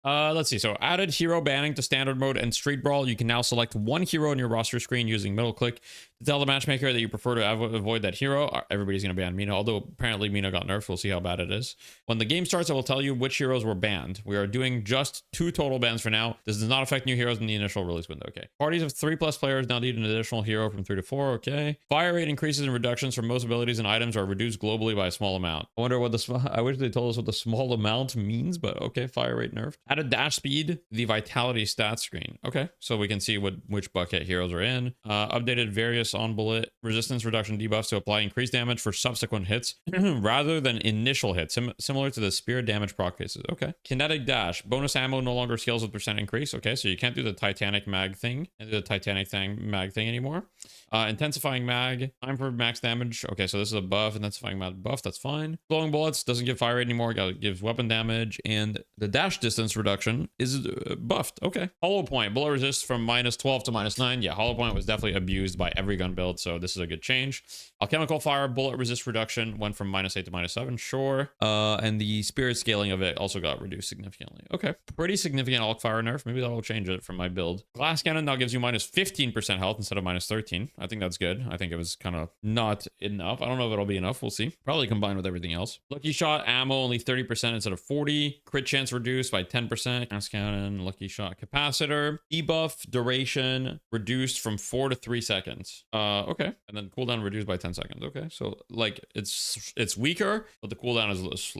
Let's see. So added hero banning to standard mode and street brawl. You can now select one hero on your roster screen using middle click to tell the matchmaker that you prefer to avoid that hero. Everybody's going to ban Mina, although apparently Mina got nerfed. We'll see how bad it is. When the game starts, it will tell you which heroes were banned. We are doing just 2 total bans for now. This does not affect new heroes in the initial release window. Okay. Parties of 3+ players now need an additional hero from 3 to 4. Okay. Fire rate increases and reductions for most abilities and items are reduced globally by a small amount. I wonder what I wish they told us what the small amount means, but okay. Fire rate nerfed. Added dash speed, the vitality stat screen. Okay. So we can see which bucket heroes are in. Updated various on bullet resistance reduction debuffs to apply increased damage for subsequent hits rather than initial hits, similar to the spear damage proc cases. Okay. Kinetic dash. Bonus ammo no longer scales with % increase. Okay. So you can't do the Titanic mag thing and do the Titanic mag thing anymore. Intensifying mag. Time for max damage. Okay. So this is a buff. Intensifying mag buff. That's fine. Glowing bullets doesn't give fire rate anymore. It gives weapon damage. And the dash distance reduction is buffed. Okay. Hollow point. Bullet resist from -12 to -9. Yeah. Hollow point was definitely abused by every gun build. So this is a good change. Alchemical fire bullet resist reduction went from -8 to -7. Sure. And the spirit scaling of it also got reduced significantly. Okay. Pretty significant alch fire nerf. Maybe that'll change it from my build. Glass cannon now gives you -15% health instead of -13. I think that's good. I think it was kind of not enough. I don't know if it'll be enough. We'll see. Probably combined with everything else. Lucky shot ammo only 30% instead of 40. Crit chance reduced by 10%. Glass cannon, lucky shot capacitor. Debuff duration reduced from 4 to 3 seconds. Okay. And then cooldown reduced by 10 seconds. Okay. So like it's weaker, but the cooldown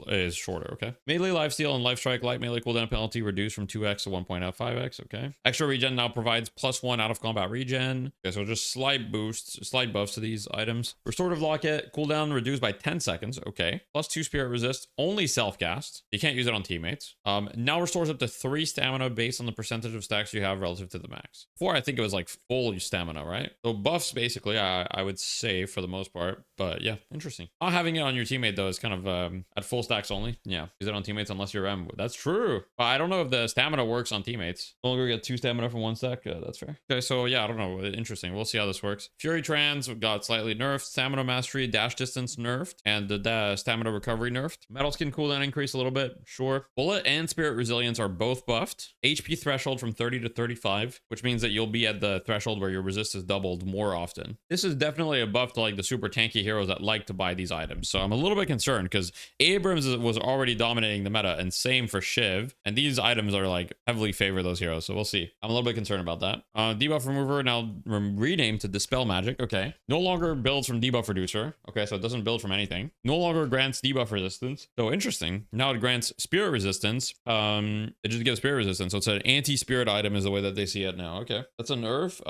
is shorter. Okay. Melee lifesteal and life strike light melee cooldown penalty reduced from 2x to 1.5x. Okay. Extra regen now provides +1 out of combat regen. Okay. So just slight buffs to these items. Restorative locket cooldown reduced by 10 seconds. Okay. +2 spirit resist, only self-cast. You can't use it on teammates. Now restores up to 3 stamina based on the percentage of stacks you have relative to the max. Before I think it was like full stamina, right? So buffs basically, I would say for the most part, but yeah, interesting. Not having it on your teammate though is kind of at full stacks only. Yeah, use it on teammates unless you're M. That's true. I don't know if the stamina works on teammates. No longer get 2 stamina from 1 stack. That's fair. Okay, so yeah, I don't know. Interesting. We'll see how this works. Fury trans got slightly nerfed. Stamina mastery, dash distance nerfed, and the stamina recovery nerfed. Metal skin cooldown increased a little bit. Sure. Bullet and spirit resilience are both buffed. HP threshold from 30 to 35, which means that you'll be at the threshold where your resist is doubled more often. This is definitely a buff to like the super tanky heroes that like to buy these items. So I'm a little bit concerned because Abrams was already dominating the meta, and same for Shiv. And these items are like heavily favor those heroes. So we'll see. I'm a little bit concerned about that. Debuff remover now renamed to dispel magic. Okay. No longer builds from debuff reducer. Okay. So it doesn't build from anything. No longer grants debuff resistance. So interesting. Now it grants spirit resistance. It just gives spirit resistance. So it's an anti-spirit item is the way that they see it now. Okay. That's a nerf.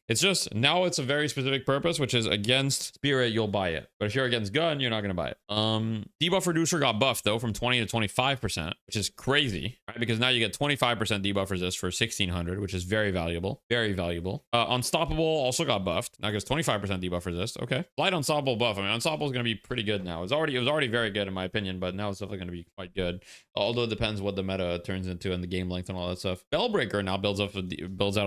It's just now it's a very specific purpose, which is against spirit, you'll buy it. But if you're against gun, you're not going to buy it. Debuff reducer got buffed though from 20 to 25%, which is crazy, right? Because now you get 25% debuff resist for 1600, which is very valuable. Very valuable. Unstoppable also got buffed. Now it gives 25% debuff resist. Okay. Light unstoppable buff. I mean, unstoppable is going to be pretty good now. It was already very good in my opinion, but now it's definitely going to be quite good. Although it depends what the meta turns into and the game length and all that stuff. Bellbreaker now builds out a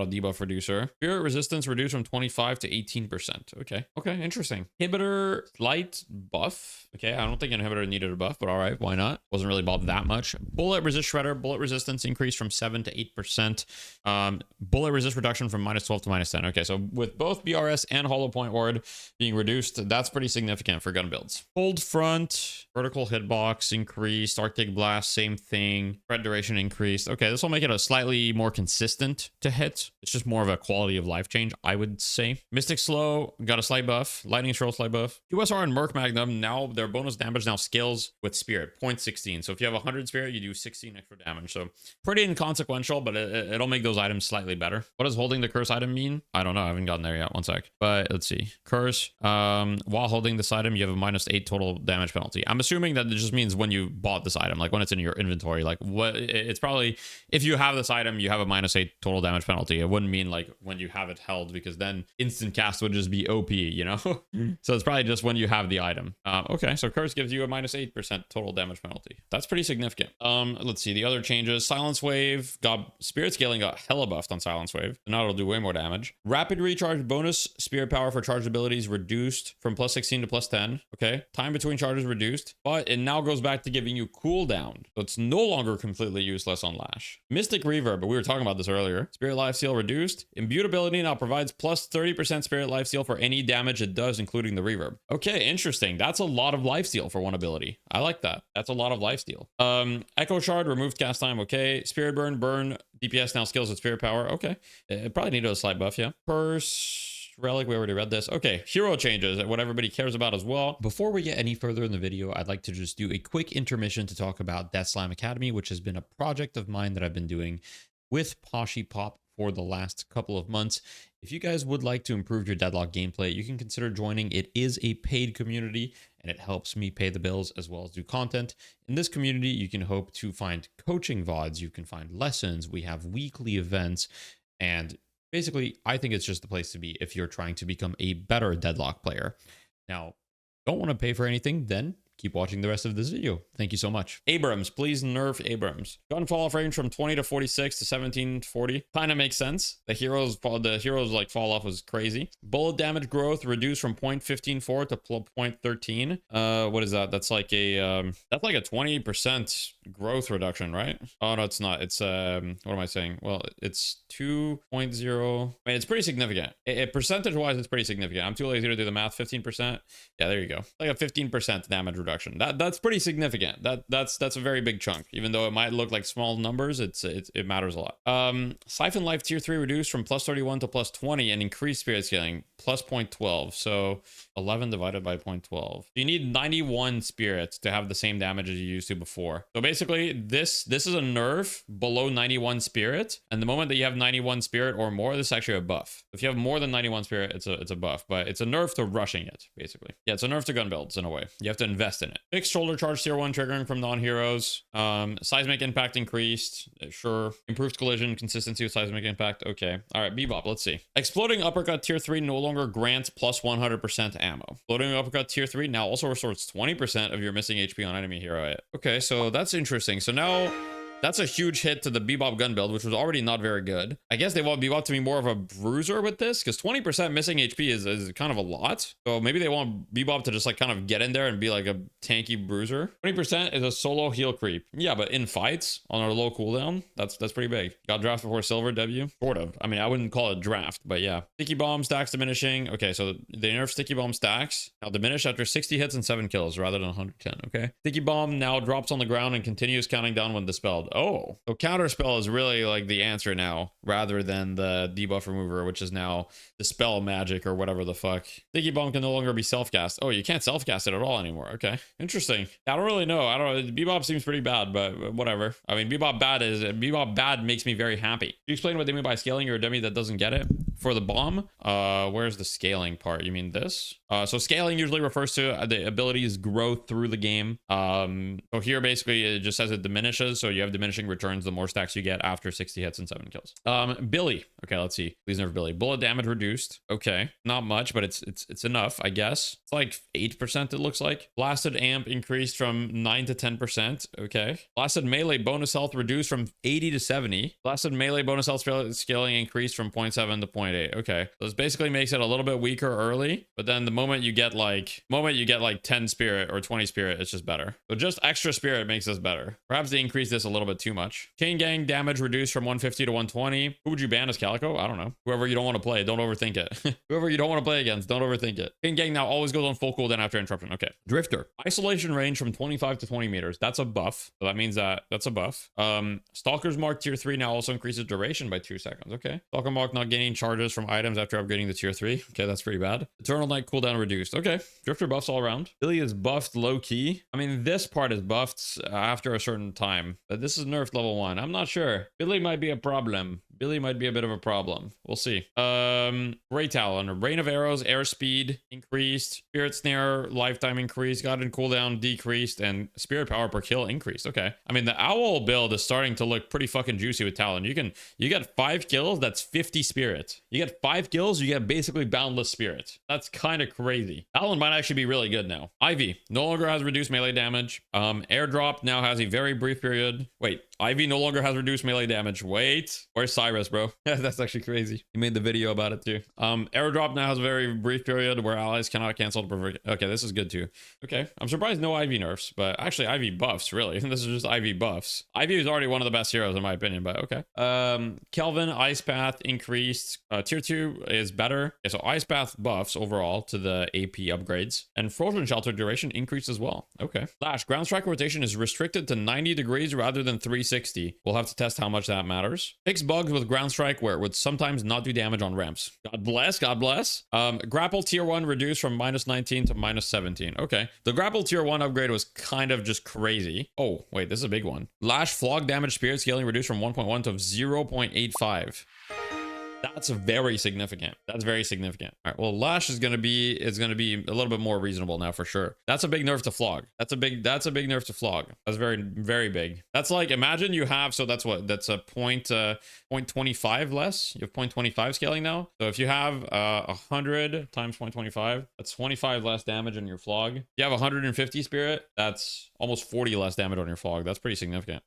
debuff reducer. Spirit resistance reduced from 25 to 18%. Okay. Okay. Interesting. Inhibitor light buff. Okay. I don't think inhibitor needed a buff, but all right. Why not? Wasn't really bought that much. Bullet resist shredder. Bullet resistance increased from 7 to 8%. Bullet resist reduction from -12 to -10. Okay. So with both BRS and hollow point ward being reduced, that's pretty significant for gun builds. Cold front, vertical hitbox increased, Arctic blast, same thing. Threat duration increased. Okay, this will make it a slightly more consistent to hit. It's just more of a quality of life change, I would say. Mystic slow got a slight buff. Lightning Shrill slight buff. USR and Merc Magnum, now their bonus damage now scales with spirit, 0.16. So if you have 100 spirit, you do 16 extra damage. So pretty inconsequential, but it'll make those items slightly better. What does holding the curse item mean? I don't know. I haven't gotten there yet. One sec. But let's see. Curse. While holding this item, you have a -8 total damage penalty. I'm assuming that it just means when you bought this item, like when it's in your inventory, like what it's probably if you have this item, you have a -8 total damage penalty. It wouldn't mean like when you have it held, because then instant cast would just be OP, you know? So it's probably just when you have the item. Okay, so curse gives you a -8% total damage penalty. That's pretty significant. Let's see. The other change changes. Silence Wave got spirit scaling, got hella buffed on Silence Wave. So now it'll do way more damage. Rapid recharge bonus spirit power for charged abilities reduced from plus 16 to plus 10. Okay. Time between charges reduced, but it now goes back to giving you cooldown. So it's no longer completely useless on Lash. Mystic Reverb, but we were talking about this earlier. Spirit lifesteal reduced. Imbutability now provides plus 30% spirit lifesteal for any damage it does, including the reverb. Okay, interesting. That's a lot of lifesteal for one ability. I like that. That's a lot of lifesteal. Echo Shard removed cast time. Okay. Spirit burn DPS now skills with spirit power. Okay. It probably needed a slight buff. Yeah. Purse relic, we already read this. Okay, hero changes, what everybody cares about as well. Before we get any further in the video, I'd like to just do a quick intermission to talk about Death Slime Academy, which has been a project of mine that I've been doing with Poshy Pop for the last couple of months. If you guys would like to improve your Deadlock gameplay, you can consider joining. It is a paid community and it helps me pay the bills as well as do content. In this community, you can hope to find coaching VODs, you can find lessons, we have weekly events, and basically, I think it's just the place to be if you're trying to become a better Deadlock player. Now, don't want to pay for anything, then keep watching the rest of this video. Thank you so much. Abrams, please nerf Abrams. Gun fall off range from 20 to 46 to 17 to 40. Kind of makes sense. The heroes like fall off was crazy. Bullet damage growth reduced from 0.154 to 0.13. What is that? That's like a 20% growth reduction, right? Oh no, it's not. It's what am I saying? Well, it's 2.0. I mean, it's pretty significant. Percentage wise, it's pretty significant. I'm too lazy to do the math. 15%. Yeah, there you go. Like a 15% damage reduction. That's pretty significant. That's a very big chunk. Even though it might look like small numbers, it matters a lot. Siphon life tier 3 reduced from plus 31 to plus 20 and increased spirit scaling plus 0.12. So 11 divided by 0.12. You need 91 spirits to have the same damage as you used to before. So basically, this is a nerf below 91 spirit, and the moment that you have 91 spirit or more, this is actually a buff. If you have more than 91 spirit, it's a buff, but it's a nerf to rushing it, basically. Yeah, it's a nerf to gun builds in a way. You have to invest in it. Fixed shoulder charge tier 1 triggering from non-heroes. Seismic impact increased. Sure. Improved collision consistency with seismic impact. Okay. All right, bebop. Let's see. Exploding uppercut tier 3 no longer grants plus 100% ammo. Exploding uppercut tier 3 now also restores 20% of your missing HP on enemy hero hit. Okay, so that's interesting. So now that's a huge hit to the bebop gun build, which was already not very good. I guess they want bebop to be more of a bruiser with this, because 20% missing HP is kind of a lot. So maybe they want bebop to just like kind of get in there and be like a tanky bruiser. 20% is a solo heal creep. Yeah, but in fights on a low cooldown, that's pretty big. Got draft before silver debut? Sort of. I mean, I wouldn't call it draft, but yeah. Sticky bomb stacks diminishing. Okay, so they nerf sticky bomb stacks. Now diminish after 60 hits and 7 kills rather than 110. Okay. Sticky bomb now drops on the ground and continues counting down when dispelled. Oh, so counterspell is really like the answer now, rather than the debuff remover, which is now dispel magic or whatever the fuck. Sticky bomb can no longer be self-cast. Oh, you can't self-cast it at all anymore. Okay, interesting. I don't really know. I don't know. Bebop seems pretty bad, but whatever. I mean, bebop bad makes me very happy. Can you explain what they mean by scaling? You're a dummy that doesn't get it. For the bomb, where's the scaling part? You mean this? So scaling usually refers to the abilities grow through the game. So here basically it just says it diminishes. So you have diminishing returns the more stacks you get after 60 hits and 7 kills. Billy. Okay, let's see. Please nerf Billy. Bullet damage reduced. Okay, not much, but it's enough, I guess. It's like 8%, it looks like. Blasted amp increased from 9 to 10%. Okay. Blasted melee bonus health reduced from 80 to 70. Blasted melee bonus health scaling increased from 0.7 to 0.8. Okay, so this basically makes it a little bit weaker early, but then the moment you get like 10 spirit or 20 spirit, it's just better. So just extra spirit makes this better. Perhaps they increased this a little bit too much. Chain gang damage reduced from 150 to 120. Who would you ban as Calico? I don't know. Whoever you don't want to play, don't overthink it. Whoever you don't want to play against, don't overthink it. Chain gang now always goes on full cooldown after interruption. Okay. Drifter. Isolation range from 25 to 20 meters. That's a buff. So that means that's a buff. Stalker's Mark tier 3 now also increases duration by 2 seconds. Okay. Stalker Mark not gaining charges from items after upgrading the tier 3. Okay, that's pretty bad. Eternal Night cooldown reduced. Okay. Drifter buffs all around. Billy is buffed low key. I mean, this part is buffed after a certain time, but this is nerfed level 1. I'm not sure. Billy might be a problem. Billy might be a bit of a problem. We'll see. Ray Talon, Rain of Arrows, airspeed increased, Spirit Snare lifetime increased, got in cooldown decreased, and Spirit Power per kill increased. Okay. I mean, the Owl build is starting to look pretty fucking juicy with Talon. You get 5 kills, that's 50 spirit. You get 5 kills, you get basically boundless spirit. That's kind of crazy. Talon might actually be really good now. Ivy no longer has reduced melee damage. Airdrop now has a very brief period. Wait, Ivy no longer has reduced melee damage. Wait, where's Cyrus, bro? That's actually crazy. He made the video about it too. Airdrop now has a very brief period where allies cannot cancel to prevent. Okay, this is good too. Okay, I'm surprised no Ivy nerfs, but actually Ivy buffs, really. This is just Ivy buffs. Ivy is already one of the best heroes in my opinion, but okay. Kelvin Ice Path increased. Tier 2 is better. Okay, so Ice Path buffs overall to the AP upgrades, and Frozen Shelter duration increased as well. Okay. Lash ground strike rotation is restricted to 90 degrees rather than 360. We'll have to test how much that matters. Fix bugs with ground strike where it would sometimes not do damage on ramps. God bless, God bless. Grapple tier 1 reduced from -19 to -17. Okay, the grapple tier 1 upgrade was kind of just crazy. Oh wait, this is a big one. Lash flog damage spirit scaling reduced from 1.1 to 0.85. That's very significant. That's very significant. All right. Well, Lash is gonna be a little bit more reasonable now for sure. That's a big nerf to flog. That's a big nerf to flog. That's very big. That's like, imagine you have, so that's what, that's a 0.25 less. You have 0.25 scaling now. So if you have 100 times 0.25, that's 25 less damage in your flog. If you have 150 spirit, that's almost 40 less damage on your flog. That's pretty significant.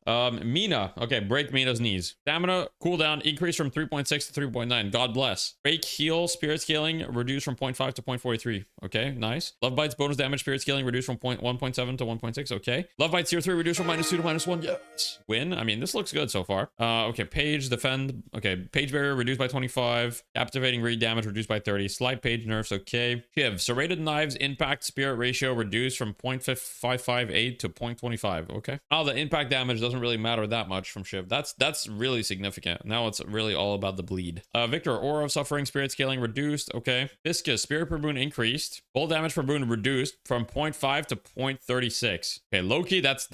Mina. Okay, break Mina's knees. Stamina cooldown increased from 3.6 to 3.9. God bless. Break heal spirit scaling reduced from 0.5 to 0.43. Okay, nice. Love bites bonus damage spirit scaling reduced from 1.7 to 1.6. Okay. Love bites tier 3 reduced from -2 to -1. Yes. Win. I mean, this looks good so far. Okay, page defend. Okay, page barrier reduced by 25. Captivating read damage reduced by 30. Slight page nerfs. Okay. Shiv. Serrated knives impact spirit ratio reduced from 0.558 to 0.25. Okay. Oh, the impact damage doesn't really matter that much from Shiv. That's really significant. Now it's really all about the bleed. Victor, aura of suffering spirit scaling reduced. Okay. Viscous, spirit per boon increased. Full damage per boon reduced from 0.5 to 0.36. Okay, low-key, that's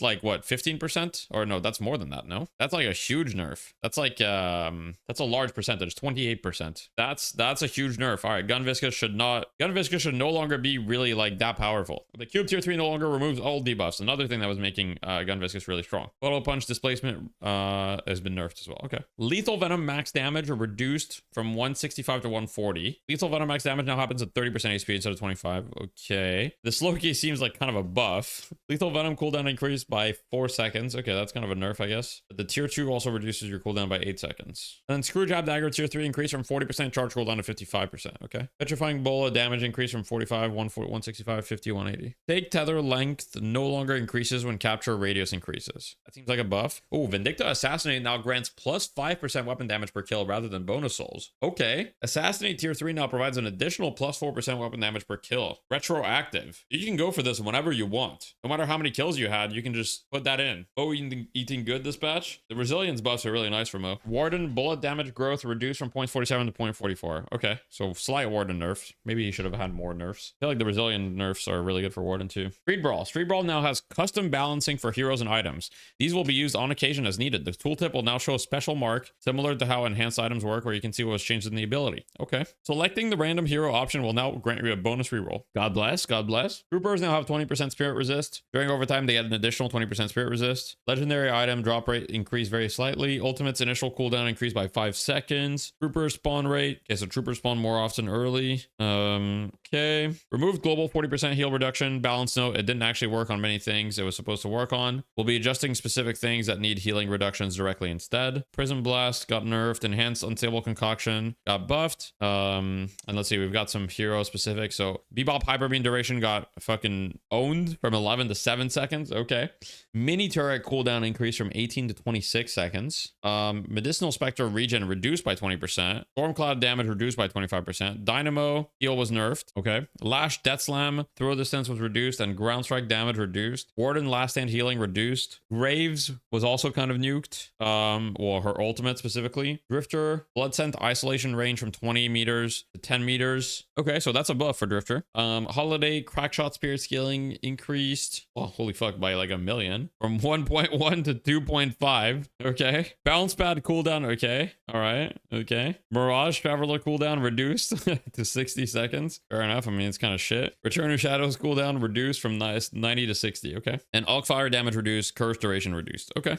like what, 15%? Or no, that's more than that. No, that's like a huge nerf. That's like that's a large percentage, 28%. That's a huge nerf. All right, gun Viscous should no longer be really like that powerful. The cube tier 3 no longer removes all debuffs. Another thing that was making gun Viscous really strong. Photo punch displacement has been nerfed as well. Okay. Lethal venom max damage reduced from 165 to 140. Lethal venom max damage now happens at 30% HP instead of 25. Okay. This low-key seems like kind of a buff. Lethal venom cooldown increased by 4 seconds. Okay, that's kind of a nerf, I guess. But the tier 2 also reduces your cooldown by 8 seconds. And then screw jab dagger tier 3 increased from 40% charge cooldown to 55%. Okay. Petrifying bola damage increased from 45, 165, 50, 180. Take tether length no longer increases when capture radius increases. That seems like a buff. Oh, Vindicta assassinate now grants plus 5% weapon damage per kill rather than bonus souls. Okay. Assassinate tier 3 now provides an additional plus 4% weapon damage per kill. Retroactive. You can go for this whenever you want. No matter how many kills you had, you can just put that in. Oh, eating good this patch. The resilience buffs are really nice for Mo. Warden bullet damage growth reduced from 0.47 to 0.44. Okay. So slight Warden nerfs. Maybe he should have had more nerfs. I feel like the resilient nerfs are really good for Warden too. Street Brawl. Street Brawl now has custom balancing for heroes and items. These will be used on occasion as needed. The tooltip will now show a special mark similar to how enhanced items work, where you can see what was changed in the ability. Okay. Selecting the random hero option will now grant you a bonus reroll. God bless. God bless. Troopers now have 20% spirit resist. During overtime, they get an additional 20% spirit resist. Legendary item drop rate increased very slightly. Ultimate's initial cooldown increased by 5 seconds. Trooper spawn rate. Okay, so troopers spawn more often early. Okay. Removed global 40% heal reduction. Balance note. It didn't actually work on many things it was supposed to work on. We'll be adjusting specific things that need healing reductions directly instead. Prison blast got nerfed. Enhanced unstable concoction got buffed. And let's see, we've got some hero specific. So bebop hyper beam duration got fucking owned from 11 to 7 seconds. Okay. Mini turret cooldown increased from 18 to 26 seconds. Medicinal spectre regen reduced by 20%. Storm cloud damage reduced by 25%. Dynamo heal was nerfed. Okay. Lash death slam throw distance was reduced, and ground strike damage reduced. Warden last stand healing reduced. Graves was also kind of nuked. Well, her ultimate specifically. Drifter blood scent isolation range from 20 meters to 10 meters. Okay, so that's a buff for Drifter. Holiday crackshot spirit scaling increased, oh holy fuck, by like 1 million, from 1.1 to 2.5. Okay. Bounce pad cooldown. Okay. All right. Okay. Mirage traveler cooldown reduced to 60 seconds. Fair enough. I mean, it's kind of shit. Return of Shadows cooldown reduced from 90 to 60. Okay. And Alk fire damage reduced. Curse duration reduced. Okay.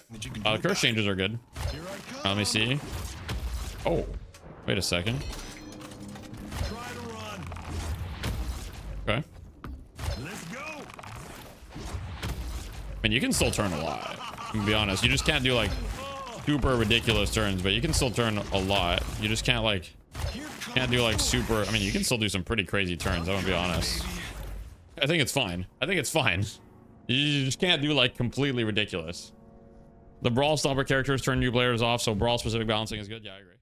Curse changes are good. Let me see. Oh, wait a second. Okay. Let's go. I mean, you can still turn alive. To be honest, you just can't do like super ridiculous turns, but you can still turn a lot. You just can't like do like super. I mean, you can still do some pretty crazy turns. I'm gonna be honest. I think it's fine. I think it's fine. You just can't do like completely ridiculous. The brawl stopper characters turn new players off, so brawl specific balancing is good. Yeah, I agree.